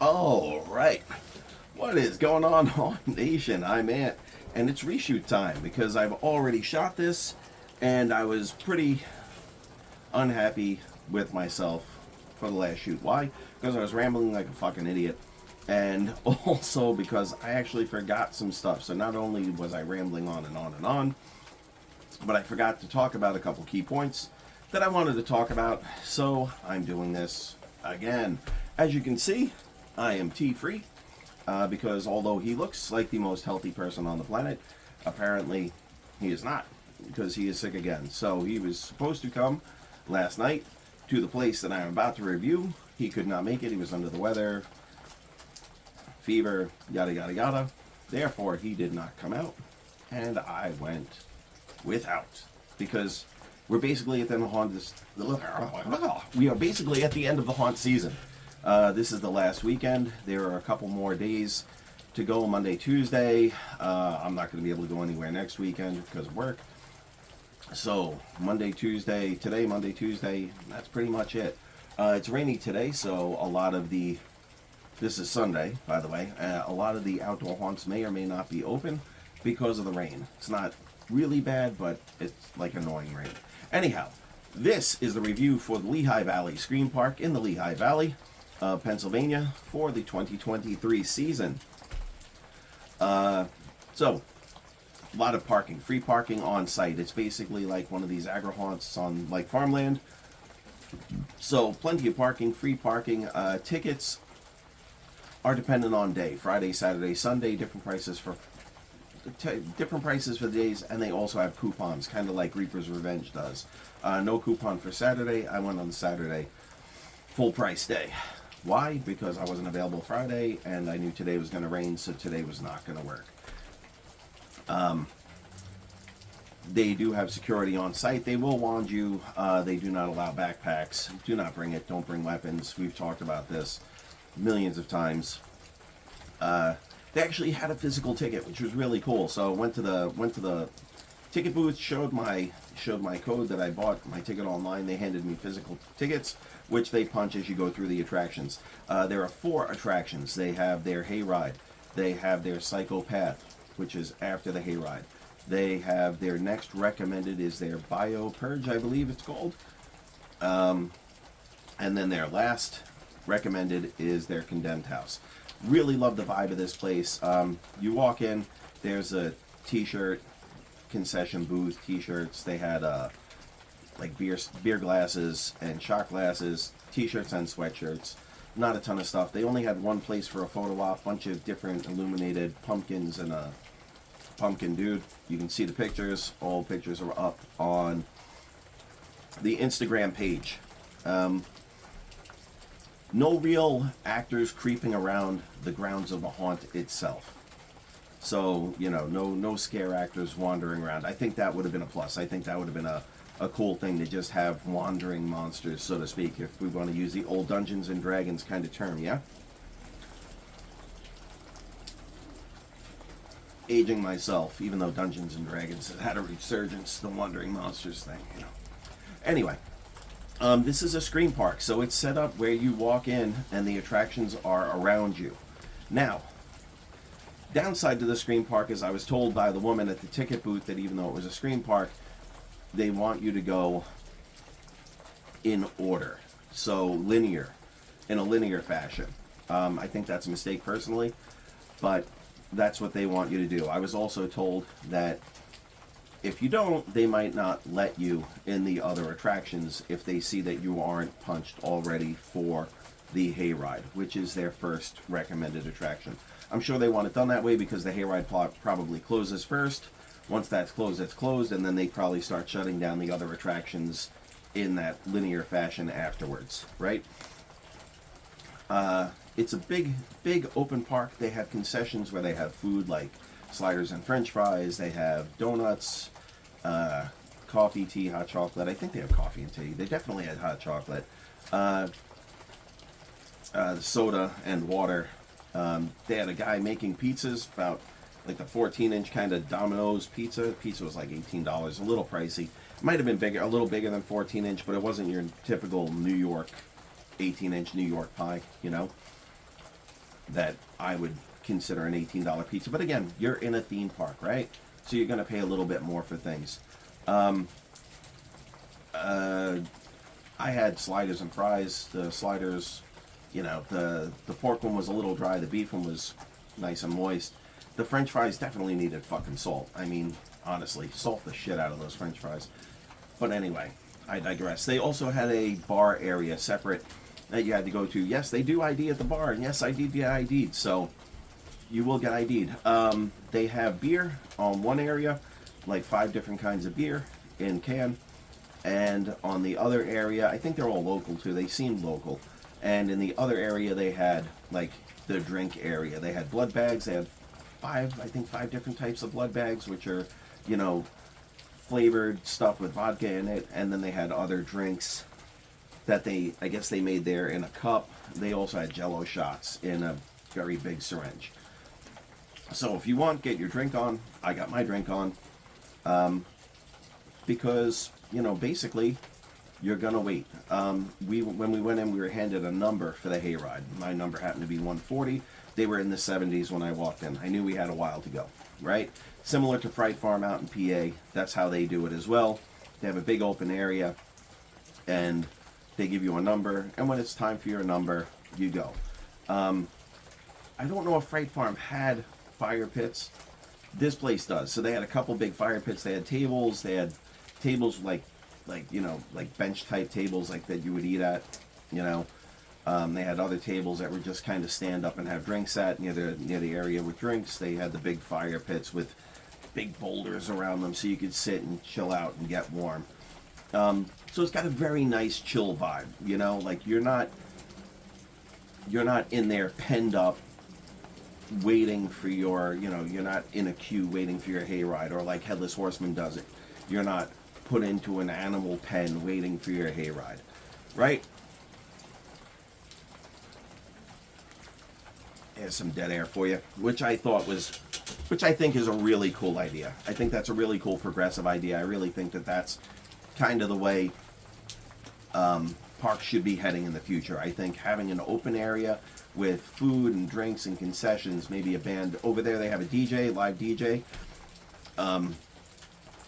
All right. What is going on, Haunt Nation? I'm Ant, and it's reshoot time because I've already shot this, and I was pretty unhappy with myself for the last shoot. Why? Because I was rambling like a fucking idiot, and also because I actually forgot some stuff. So not only was I rambling on and on and on, but I forgot to talk about a couple key points that I wanted to talk about. So I'm doing this again. As you can see, I am tea-free. Because although he looks like the most healthy person on the planet, apparently he is not, because he is sick again. So he was supposed to come last night to the place that I'm about to review. He could not make it. He was under the weather, fever, yada yada yada. Therefore, he did not come out, and I went without, because we're basically at the end of we are basically at the end of the haunt season. This is the last weekend. There are a couple more days to go, Monday, Tuesday. I'm not going to be able to go anywhere next weekend because of work. So Monday, Tuesday, today, Monday, Tuesday, that's pretty much it. It's rainy today, so a lot of the, this is Sunday, by the way, a lot of the outdoor haunts may or may not be open because of the rain. It's not really bad, but it's like annoying rain. Anyhow, this is the review for the Lehigh Valley Scream Park in the Lehigh Valley, Pennsylvania, for the 2023 season. So, a lot of parking, free parking on site. It's basically like one of these agri haunts on like farmland. So, plenty of parking, free parking. Tickets are dependent on day. Friday, Saturday, Sunday, different prices for the days, and they also have coupons, kind of like Reaper's Revenge does. No coupon for Saturday. I went on the Saturday full price day. Why? Because I wasn't available Friday, and I knew today was going to rain, so today was not going to work. They do have security on site. They will wand you. They do not allow backpacks. Do not bring it. Don't bring weapons. We've talked about this millions of times. They actually had a physical ticket, which was really cool. So went to the ticket booth, showed my code that I bought my ticket online. They handed me physical tickets, which they punch as you go through the attractions. There are 4 attractions. They have their hayride. They have their psychopath, which is after the hayride. They have their next recommended is their bio purge, I believe it's called. And then their last recommended is their condemned house. Really love the vibe of this place. You walk in, there's a t-shirt concession booth, t-shirts. They had like beer glasses and shot glasses, t-shirts and sweatshirts. Not a ton of stuff. They only had one place for a photo op, bunch of different illuminated pumpkins and a pumpkin dude. You can see the pictures. All pictures are up on the Instagram page. No real actors creeping around the grounds of the haunt itself. So, you know, no scare actors wandering around. I think that would have been a plus. I think that would have been a cool thing to just have wandering monsters, so to speak, if we want to use the old Dungeons and Dragons kind of term, yeah? Aging myself, even though Dungeons and Dragons has had a resurgence, the wandering monsters thing, you know. Anyway, this is a Scream Park, so it's set up where you walk in and the attractions are around you. Now, downside to the Scream Park is I was told by the woman at the ticket booth that even though it was a Scream Park, they want you to go in order. So linear, in a linear fashion. I think that's a mistake personally, but that's what they want you to do. I was also told that if you don't, they might not let you in the other attractions if they see that you aren't punched already for the hayride, which is their first recommended attraction. I'm sure they want it done that way because the hayride plot probably closes first. Once that's closed, it's closed, and then they probably start shutting down the other attractions in that linear fashion afterwards, right? It's a big open park. They have concessions where they have food like sliders and french fries. They have donuts, coffee, tea, hot chocolate. I think they have coffee and tea. They definitely had hot chocolate. Soda and water. They had a guy making pizzas, about like the 14-inch kind of Domino's pizza. Pizza was like $18, a little pricey. It might have been bigger, a little bigger than 14-inch, but it wasn't your typical New York 18-inch New York pie, you know. that I would consider an $18 pizza. But again, you're in a theme park, right? So you're going to pay a little bit more for things. I had sliders and fries. The sliders, the pork one was a little dry. The beef one was nice and moist. The French fries definitely needed fucking salt. I mean, honestly, salt the shit out of those French fries. But anyway, I digress. They also had a bar area separate that you had to go to. Yes, they do ID at the bar, and yes, I did get ID'd, so you will get ID'd. They have beer on one area, like 5 different kinds of beer in can, and on the other area, I think they're all local too. They seemed local. And in the other area, they had like the drink area. They had blood bags. They had 5 different types of blood bags, which are, flavored stuff with vodka in it. And then they had other drinks that I guess they made there in a cup. They also had Jello shots in a very big syringe. So if you want, get your drink on. I got my drink on. Because, basically, you're going to wait. When we went in, we were handed a number for the hayride. My number happened to be 140. They were in the 70s when I walked in. I knew we had a while to go, right? Similar to Fright Farm out in PA, that's how they do it as well. They have a big open area, and they give you a number, and when it's time for your number, you go. I don't know if Fright Farm had fire pits. This place does. So they had a couple big fire pits. They had tables. They had tables like bench type tables like that you would eat at. They had other tables that were just kind of stand up and have drinks at near the area with drinks. They had the big fire pits with big boulders around them so you could sit and chill out and get warm. So it's got a very nice chill vibe. Like you're not in there penned up waiting for your, you're not in a queue waiting for your hayride, or like Headless Horseman does it. You're not put into an animal pen waiting for your hayride, right? Here's some dead air for you, which I think is a really cool idea. I think that's a really cool progressive idea. I really think that that's kind of the way parks should be heading in the future. I think having an open area with food and drinks and concessions, maybe a band. Over there they have a DJ, live DJ.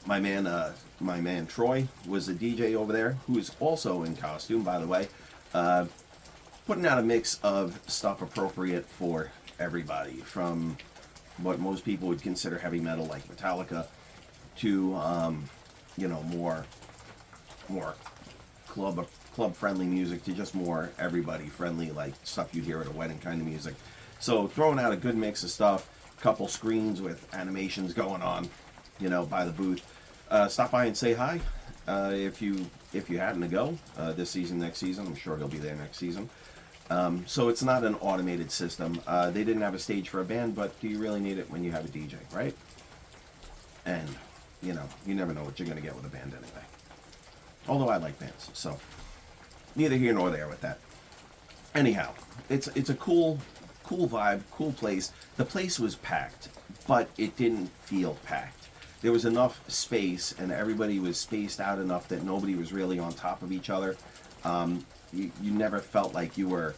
My man Troy was a DJ over there, who's also in costume, by the way, putting out a mix of stuff appropriate for everybody, from what most people would consider heavy metal like Metallica to more club friendly music, to just more everybody friendly, like stuff you'd hear at a wedding kind of music. So throwing out a good mix of stuff, couple screens with animations going on, by the booth. Stop by and say hi if you happen to go this season, next season. I'm sure he'll be there next season. So it's not an automated system. They didn't have a stage for a band, but do you really need it when you have a DJ, right? And you never know what you're going to get with a band anyway. Although I like bands, so neither here nor there with that. Anyhow, it's a cool vibe, cool place. The place was packed, but it didn't feel packed. There was enough space, and everybody was spaced out enough that nobody was really on top of each other. You never felt like you were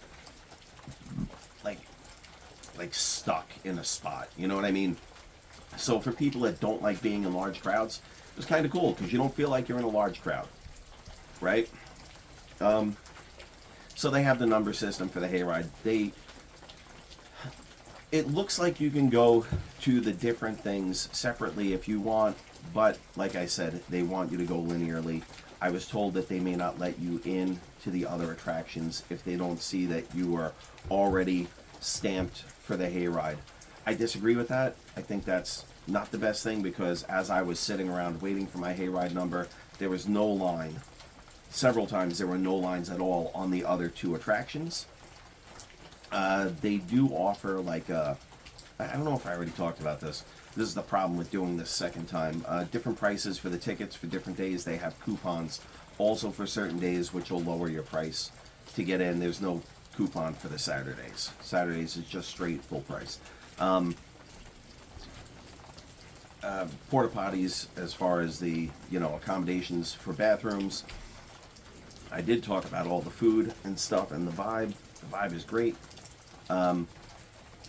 like stuck in a spot. You know what I mean? So for people that don't like being in large crowds, it was kind of cool because you don't feel like you're in a large crowd, right? So they have the number system for the hayride. It looks like you can go to the different things separately if you want, but like I said, they want you to go linearly. I was told that they may not let you in to the other attractions if they don't see that you are already stamped for the hayride. I disagree with that. I think that's not the best thing, because as I was sitting around waiting for my hayride number, there was no line. Several times there were no lines at all on the other 2 attractions. They do offer like I don't know if I already talked about this. This is the problem with doing this second time. Different prices for the tickets for different days. They have coupons also for certain days, which will lower your price to get in. There's no coupon for the Saturdays. Saturdays is just straight full price. Porta potties, as far as the accommodations for bathrooms. I did talk about all the food and stuff and the vibe. The vibe is great.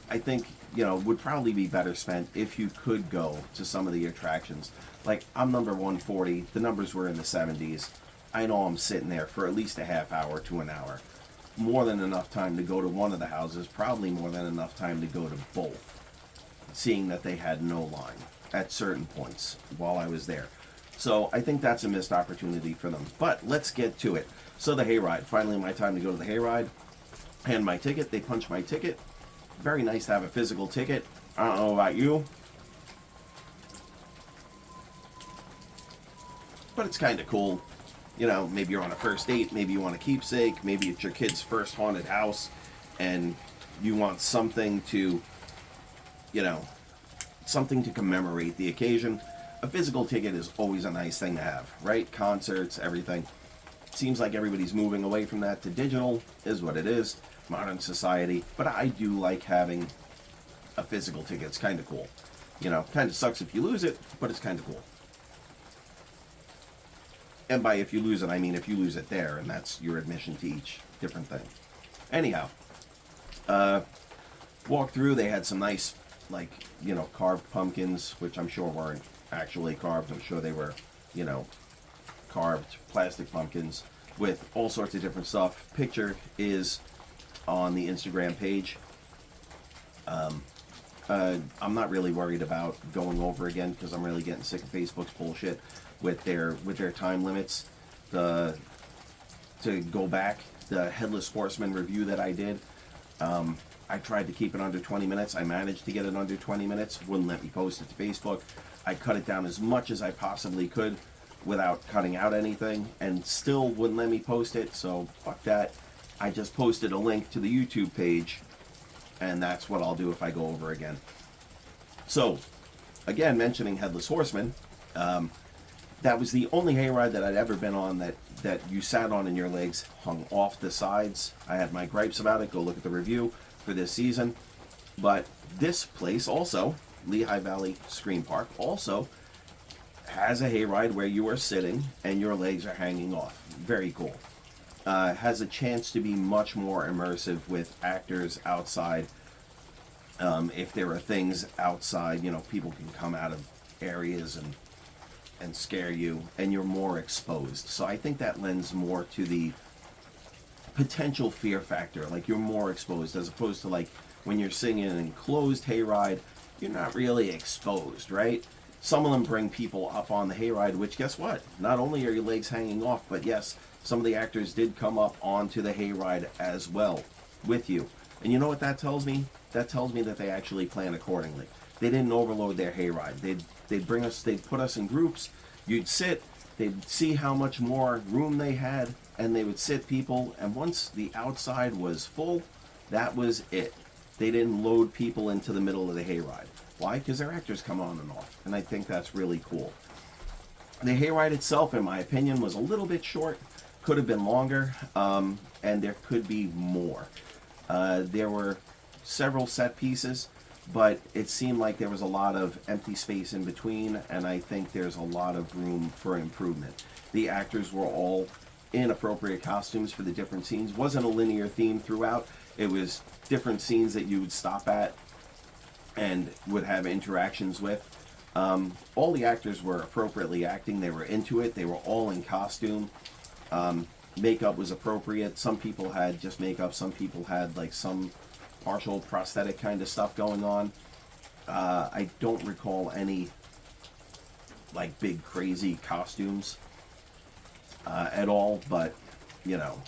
I think, you know, would probably be better spent if you could go to some of the attractions. Like, I'm number 140, the numbers were in the 70s. I know I'm sitting there for at least a half hour to an hour. More than enough time to go to one of the houses, probably more than enough time to go to both, seeing that they had no line at certain points while I was there. So I think that's a missed opportunity for them. But let's get to it. So the hayride, finally my time to go to the hayride. Hand my ticket, they punch my ticket. Very nice to have a physical ticket. I don't know about you, but it's kind of cool. You know, maybe you're on a first date, maybe you want a keepsake, maybe it's your kid's first haunted house, and you want something to, you know, something to commemorate the occasion. A physical ticket is always a nice thing to have, right? Concerts, everything. Seems like everybody's moving away from that to digital, is what it is. Modern society. But I do like having a physical ticket. It's kind of cool. You know, kind of sucks if you lose it, but it's kind of cool. And by if you lose it, I mean if you lose it there, and that's your admission to each different thing. Anyhow, walked through, they had some nice, like, you know, carved pumpkins, which I'm sure weren't actually carved. I'm sure they were, you know, carved plastic pumpkins with all sorts of different stuff. Picture is on the Instagram page. I'm not really worried about going over again because I'm really getting sick of Facebook's bullshit with their time limits. To go back, the Headless Horseman review that I did, I tried to keep it under 20 minutes. I managed to get it under 20 minutes. Wouldn't let me post it to Facebook. I cut it down as much as I possibly could without cutting out anything, and still wouldn't let me post it, so fuck that. I just posted a link to the YouTube page, and that's what I'll do if I go over again. So, again, mentioning Headless Horseman, that was the only hayride that I'd ever been on that you sat on and your legs hung off the sides. I had my gripes about it. Go look at the review for this season. But this place also, Lehigh Valley Scream Park, also has a hayride where you are sitting and your legs are hanging off. Very cool. Has a chance to be much more immersive with actors outside. If there are things outside, you know, people can come out of areas and scare you, and you're more exposed. So I think that lends more to the potential fear factor. Like, you're more exposed as opposed to, like, when you're sitting in an enclosed hayride, you're not really exposed, right? Some of them bring people up on the hayride, which, guess what? Not only are your legs hanging off, but yes, some of the actors did come up onto the hayride as well with you. And you know what that tells me? That tells me that they actually plan accordingly. They didn't overload their hayride. They'd put us in groups. You'd sit. They'd see how much more room they had, and they would sit people. And once the outside was full, that was it. They didn't load people into the middle of the hayride. Why? Because their actors come on and off, and I think that's really cool. The hayride itself, in my opinion, was a little bit short. Could have been longer, and there could be more. There were several set pieces, but it seemed like there was a lot of empty space in between, and I think there's a lot of room for improvement. The actors were all in appropriate costumes for the different scenes. Wasn't a linear theme throughout. It was different scenes that you would stop at and would have interactions with. All the actors were appropriately acting. They were into it. They were all in costume. Makeup was appropriate. Some people had just makeup. Some people had like some partial prosthetic kind of stuff going on. I don't recall any like big crazy costumes at all, but you know,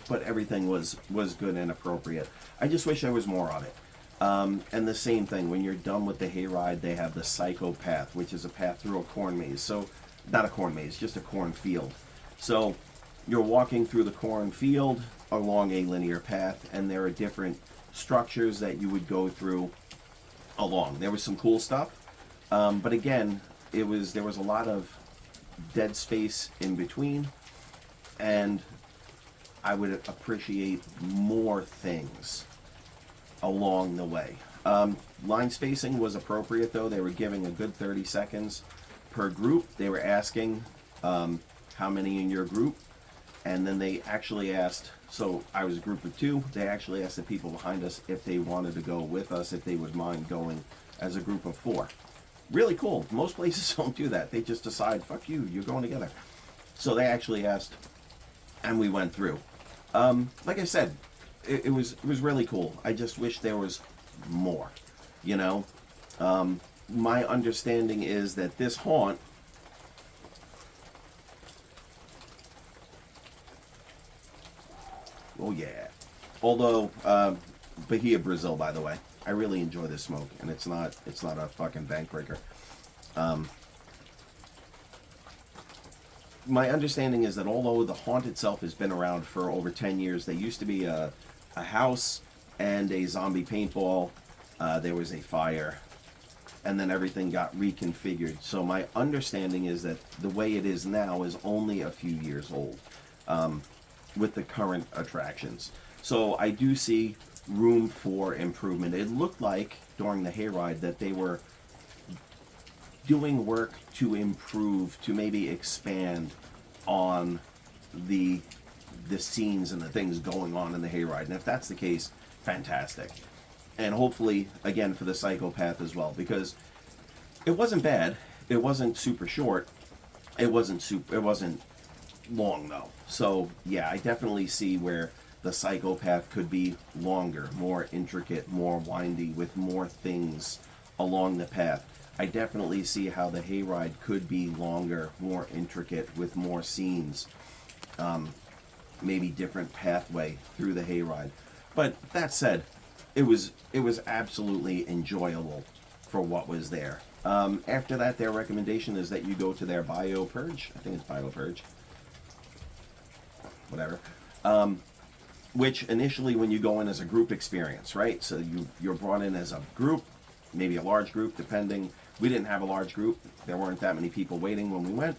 but everything was good and appropriate. I just wish there was more of it. And the same thing, when you're done with the hayride, they have the Psycho Path, which is a path through a corn maze. So, not a corn maze, just a cornfield. So, you're walking through the cornfield along a linear path, and there are different structures that you would go through along. There was some cool stuff, but again, there was a lot of dead space in between, and I would appreciate more things along the way. Line spacing was appropriate, though. They were giving a good 30 seconds per group. They were asking how many in your group, and then they actually asked So I was a group of 2. They actually asked the people behind us if they wanted to go with us, if they would mind going as a group of 4. Really cool. Most places don't do that. They just decide, fuck you, you're going together. So they actually asked, and we went through. Like I said, it was really cool. I just wish there was more, you know. My understanding is that this haunt, oh yeah, although Bahia, Brazil, by the way, I really enjoy this smoke, and it's not a fucking bank breaker. My understanding is that although the haunt itself has been around for over 10 years, there used to be a house and a zombie paintball. There was a fire, and then everything got reconfigured. So my understanding is that the way it is now is only a few years old with the current attractions. So I do see room for improvement. It looked like during the hayride that they were doing work to improve, to maybe expand on the scenes and the things going on in the hayride. And if that's the case, fantastic. And hopefully, again, for the psychopath as well, because it wasn't bad. It wasn't super short. It wasn't long though. So yeah, I definitely see where the psychopath could be longer, more intricate, more windy, with more things along the path. I definitely see how the hayride could be longer, more intricate, with more scenes, maybe different pathway through the hayride. But that said, it was absolutely enjoyable for what was there. After that, their recommendation is that you go to their Bio Purge. I think it's Bio Purge. Whatever. Which initially, when you go in as a group experience, right? So you're brought in as a group, maybe a large group, depending. We didn't have a large group. There weren't that many people waiting when we went.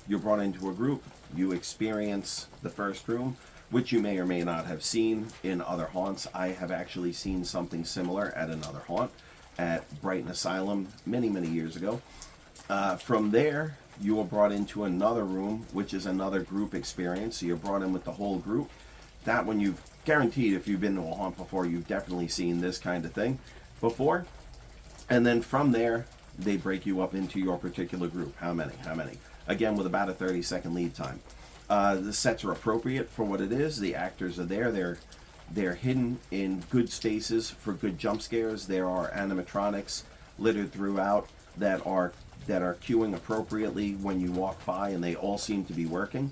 You're brought into a group. You experience the first room, which you may or may not have seen in other haunts. I have actually seen something similar at another haunt at Brighton Asylum many, many years ago. From there, you are brought into another room, which is another group experience. So you're brought in with the whole group. That one, you've guaranteed, if you've been to a haunt before, you've definitely seen this kind of thing before. And then from there, they break you up into your particular group. How many? Again, with about a 30-second lead time. The sets are appropriate for what it is. The actors are there. They're hidden in good spaces for good jump scares. There are animatronics littered throughout that are queuing appropriately when you walk by, and they all seem to be working.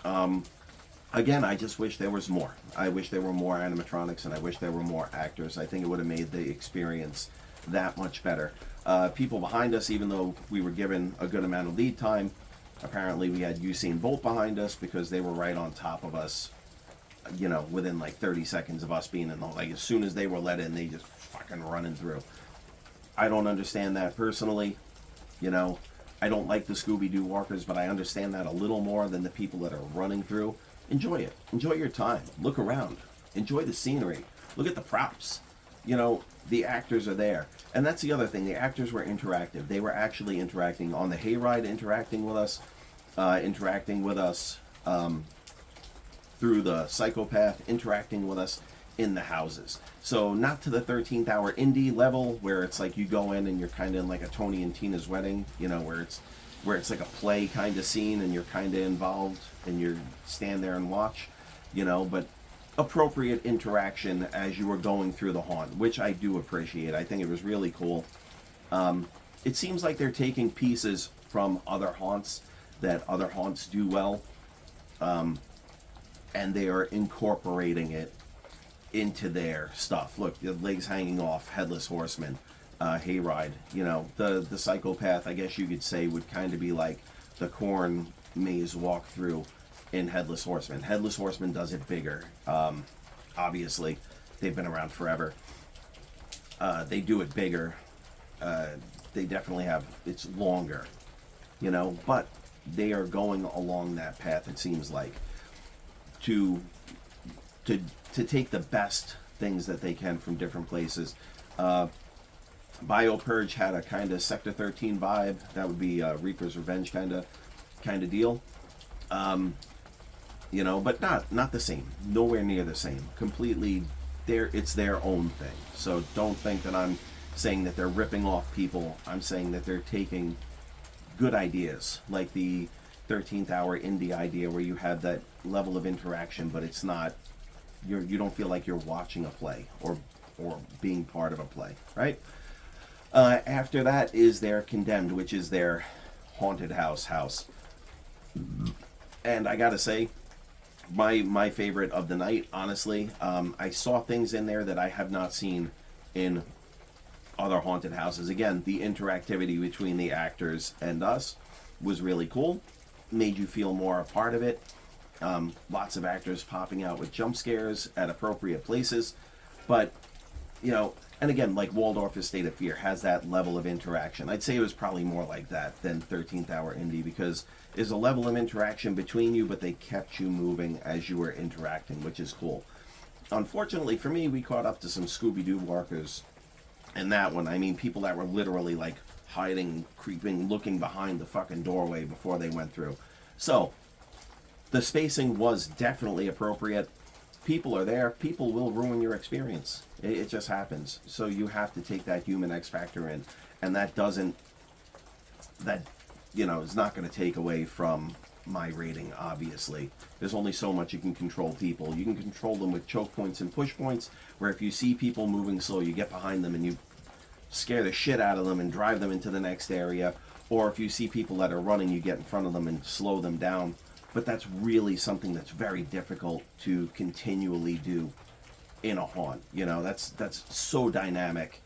Again, I just wish there was more. I wish there were more animatronics, and I wish there were more actors. I think it would have made the experience that much better. People behind us, even though we were given a good amount of lead time, apparently we had Usain Bolt behind us because they were right on top of us, you know, within like 30 seconds of us being in the, like, as soon as they were let in, they just fucking running through. I don't understand that personally. You know, I don't like the Scooby-Doo walkers, but I understand that a little more than the people that are running through. Enjoy it. Enjoy your time. Look around. Enjoy the scenery. Look at the props. You know, the actors are there. And that's the other thing. The actors were interactive. They were actually interacting on the hayride, interacting with us through the psychopath, interacting with us in the houses. So not to the 13th hour indie level where it's like you go in and you're kind of in like a Tony and Tina's wedding, you know, where it's like a play kind of scene and you're kind of involved and you stand there and watch, you know, but appropriate interaction as you were going through the haunt, which I do appreciate. I think it was really cool. It seems like they're taking pieces from other haunts that other haunts do well, and they are incorporating it into their stuff. Look, the legs hanging off, Headless Horseman, hayride. You know, the psychopath, I guess you could say, would kind of be like the corn maze walkthrough in Headless Horseman. Headless Horseman does it bigger. Obviously, they've been around forever. They do it bigger. They definitely have, it's longer, you know, but they are going along that path, it seems like, to take the best things that they can from different places. Bio Purge had a kind of Sector 13 vibe. That would be Reaper's Revenge kind of deal. but not the same. Nowhere near the same. Completely, it's their own thing. So don't think that I'm saying that they're ripping off people. I'm saying that they're taking good ideas, like the 13th hour indie idea, where you have that level of interaction, but it's not. You don't feel like you're watching a play or being part of a play, right? After that is their Condemned, which is their haunted house. And I gotta say, my favorite of the night, honestly. I saw things in there that I have not seen in other haunted houses. Again, the interactivity between the actors and us was really cool. Made you feel more a part of it. Lots of actors popping out with jump scares at appropriate places. But, and again, like Waldorf's State of Fear has that level of interaction. I'd say it was probably more like that than 13th Hour Indie, because there's a level of interaction between you, but they kept you moving as you were interacting, which is cool. Unfortunately for me, we caught up to some Scooby-Doo workers in that one. I mean, people that were literally like hiding, creeping, looking behind the fucking doorway before they went through. So, the spacing was definitely appropriate. People are there. People will ruin your experience. It just happens. So you have to take that human X factor in. And that is not going to take away from my rating, obviously. There's only so much you can control people. You can control them with choke points and push points, where if you see people moving slow, you get behind them and you scare the shit out of them and drive them into the next area. Or if you see people that are running, you get in front of them and slow them down. But that's really something that's very difficult to continually do in a haunt. That's so dynamic.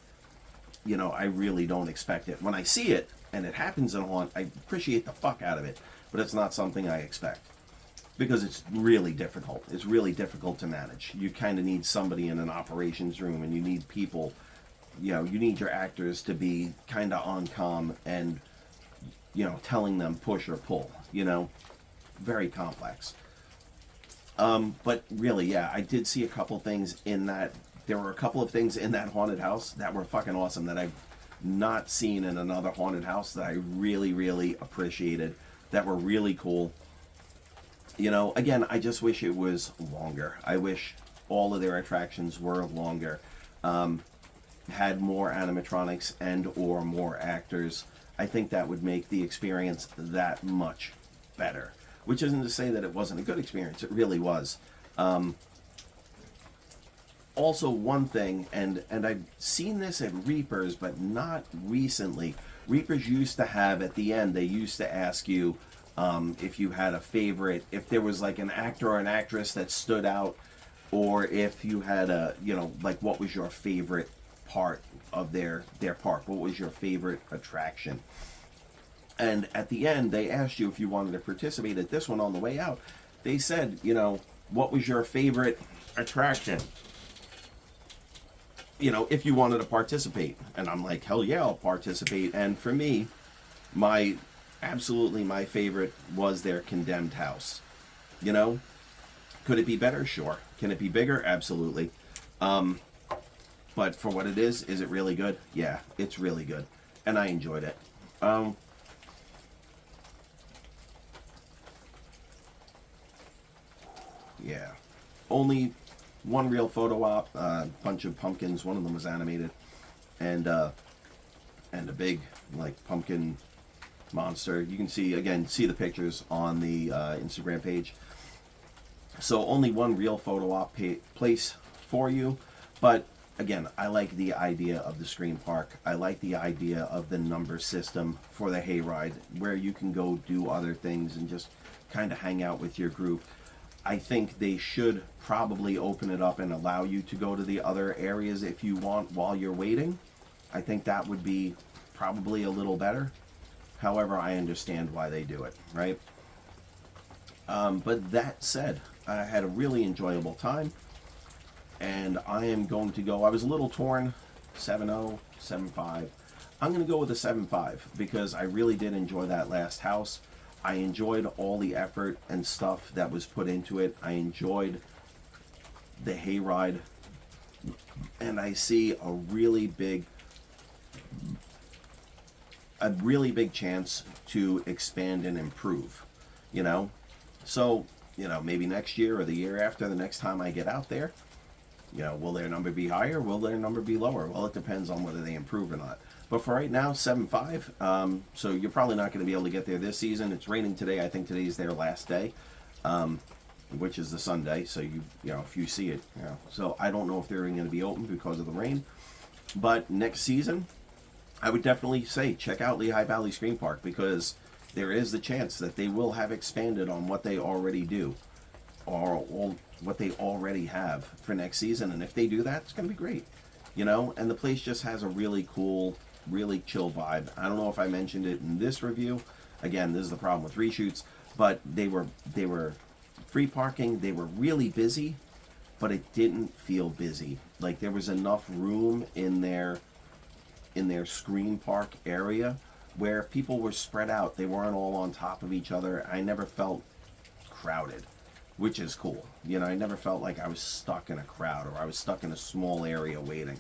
I really don't expect it. When I see it and it happens in a haunt, I appreciate the fuck out of it. But it's not something I expect, because it's really difficult. It's really difficult to manage. You kind of need somebody in an operations room, and you need people, you need your actors to be kind of on comm and, telling them push or pull, very complex. But really, yeah, I did see a couple things in that. There were a couple of things in that haunted house that were fucking awesome that I've not seen in another haunted house that I really, really appreciated, that were really cool. Again, I just wish it was longer. I wish all of their attractions were longer, had more animatronics and or more actors. I think that would make the experience that much better. Which isn't to say that it wasn't a good experience. It really was. Also, one thing, and I've seen this at Reapers, but not recently. Reapers used to have, at the end, they used to ask you if you had a favorite, if there was like an actor or an actress that stood out, or if you had what was your favorite part of their park? What was your favorite attraction? And at the end, they asked you if you wanted to participate at this one on the way out. They said, what was your favorite attraction? If you wanted to participate. And I'm like, hell yeah, I'll participate. And for me, absolutely my favorite was their Condemned house. Could it be better? Sure. Can it be bigger? Absolutely. But for what it is it really good? Yeah, it's really good. And I enjoyed it. Yeah. Only one real photo op, a bunch of pumpkins. One of them was animated. And a big, pumpkin monster. You can see the pictures on the Instagram page. So only one real photo op place for you. But again, I like the idea of the Scream Park. I like the idea of the number system for the hayride, where you can go do other things and just kind of hang out with your group. I think they should probably open it up and allow you to go to the other areas if you want while you're waiting. I think that would be probably a little better. However, I understand why they do it, right? But that said, I had a really enjoyable time. And I am going to go, I was a little torn, 7.0, 7.5. I'm going to go with a 7.5 because I really did enjoy that last house. I enjoyed all the effort and stuff that was put into it. I enjoyed the hayride. And I see a really big chance to expand and improve, So maybe next year or the year after, the next time I get out there, will their number be higher? Will their number be lower? Well, it depends on whether they improve or not. But for right now, 7.5. So you're probably not going to be able to get there this season. It's raining today. I think today is their last day, which is the Sunday. So if you see it, So I don't know if they're going to be open because of the rain. But next season, I would definitely say check out Lehigh Valley Scream Park, because there is the chance that they will have expanded on what they already do, or what they already have for next season. And if they do that, it's going to be great. And the place just has a really cool, really chill vibe. I don't know if I mentioned it in this review. Again, this is the problem with reshoots, but they were free parking. They were really busy, but it didn't feel busy. Like there was enough room in their Scream Park area where people were spread out. They weren't all on top of each other. I never felt crowded, which is cool. I never felt like I was stuck in a crowd, or I was stuck in a small area waiting.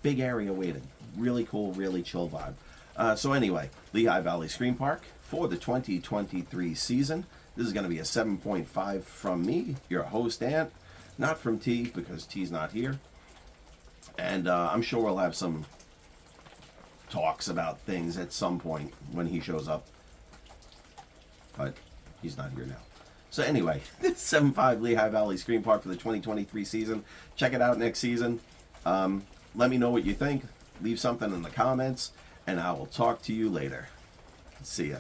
Big area waiting. Really cool, really chill vibe. So anyway, Lehigh Valley Scream Park for the 2023 season. This is going to be a 7.5 from me, your host, Ant. Not from T, because T's not here. And I'm sure we'll have some talks about things at some point when he shows up. But he's not here now. So anyway, 7.5 Lehigh Valley Scream Park for the 2023 season. Check it out next season. Let me know what you think. Leave something in the comments, and I will talk to you later. See ya.